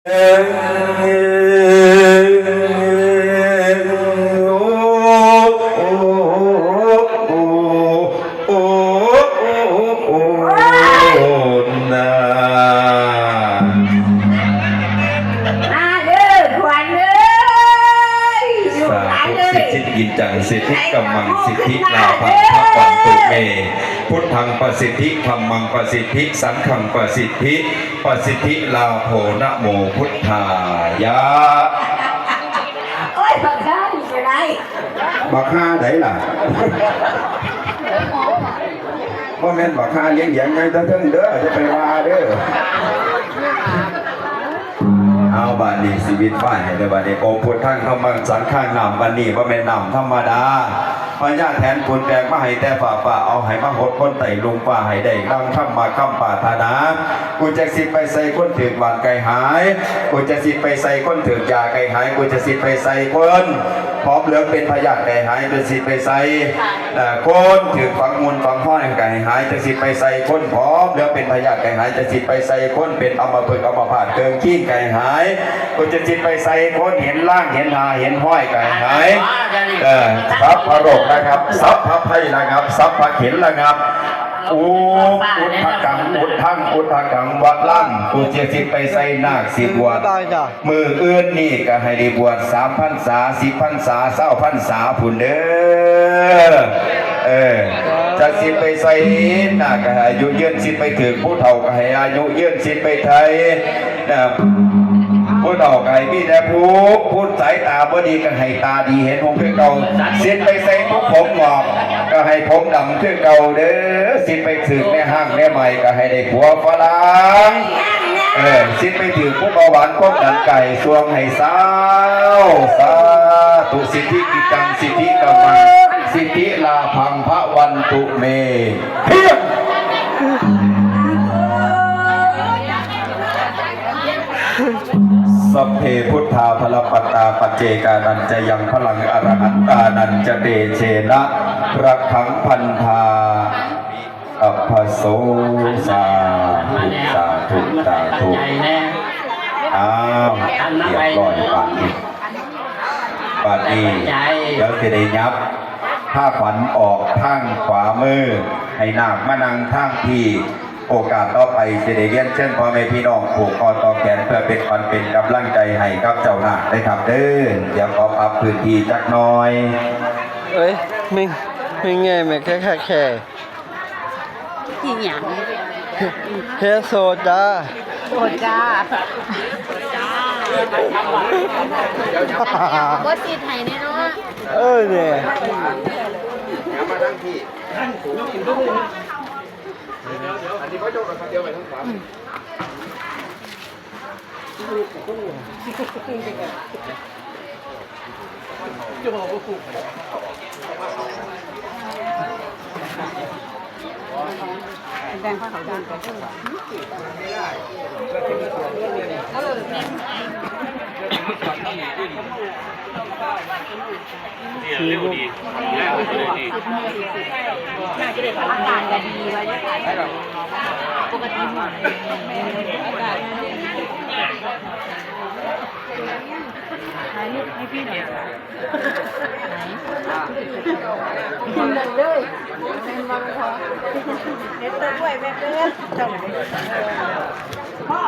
กินจังสิทธิกัมมังสิทธิลาภังพระวันตุเมพุทธังประสิทธิธัมมังประสิทธิสังฆังประสิทธิลาโภนะโมพุทธายะโอ้ยบักข้าอยู่ไหนบักข้าไหนล่ะว่าแม่นบักข้าเลี้ยงอย่างไงตั้งเด้อจะไปว่าเด้อเอาบาดีชีวิตบ้านให้ได้บาดีโอพุทธังธรรมังสังฆังนำบาดีว่าแม่นนำธรรมดาพญาแทนคุณแปลงมาให้แต่ฝ่าเอาให้มาหดคนไต่ลุงป่าให้ได้ร่างข้ามมาข้ามป่าธนากูจะสิไปใส่คนถือหวานไก่หายกูจะสิไปใส่คนถือยาไก่หายกูจะสิไปใส่คนพร้อมเหลืองเป็นพญาไก่หายจะสิไปใส่คนถือฝังมูลฝังห้อยไก่หายจะสิไปใส่คนพร้อมเหลืองเป็นพญาไก่หายจะสิไปใส่คนเป็นอมภพอมภาตเกิงขี้ไก่หายกูจะสิไปใส่คนเห็นล่างเห็นหาเห็นห้อยไก่หายครับพระโรคนะครับซับพระไพ่นะครับซับพระเข็นนะครับอุทกังอุทกังวัดล่ำกูจะสิไปใส่นาคสิบวชมืออื่นนี่ก็ให้ได้บวช3 พรรษา10 พรรษา20 พรรษาผุนเด้อจะสิไปใส่นาคก็อายุยืนสิไปถึงผู้เฒ่าก็ให้อายุยืนสิไปไทยผู้เฒ่าก็ให้มีแต่ผู้สายตาบ่ดีก็ให้ตาดีเห็นผมคือเก่าสิไปใส่ผมงอกก็ให้ผมดำคือเก่าเด้อสิไปถึงในห้างในใหม่ก็ให้ได้ผัวฝรั่งสิไปถึงผู้เบาหวานความดันไก่สวงให้สาธุสิทธิกิจังสิทธิกัมมังสิทธิลาภังพระวันตุเมเพียงสัพเพพุทธาพลปัตตาปัจเจกานันจะยังพลังอรหันตานันจะเดเชนะรักขังพันธาอัพพโสสาธุอ้าวเรียบร้อยบัดนี้เดี๋ยวจะได้ยับถ้าขวัญออกทางขวามือให้นาคมานั่งทางที่โอกาสต่อไปจะได้เรียนเช่นพ่อแม่พี่น้องผูกคอต่อแขนเพื่อเป็นขวัญเป็นกำลังใจให้กับเจ้าหน้าได้ครับเด้อเดี๋ยวขอปรับพื้นที่จักหน่อยไม่ไงแม่แค่ที่หยังเฮโซจ้าก็ติดไทยแน่นอนเนี่ยมาทั้งที่อันนี้พ่อโจ้กับเดียวไปทั้งขวาแดงข้าวเขาดันไปข้างหลังเร็วดีน่าจะได้อากาศจะดีไว้ยังไงปกติหมดถ่ายรูปให้พี่หน่อยกินเลยเป็นวันพอเน็ตด้วยแม่เพื่อนจบพ่อ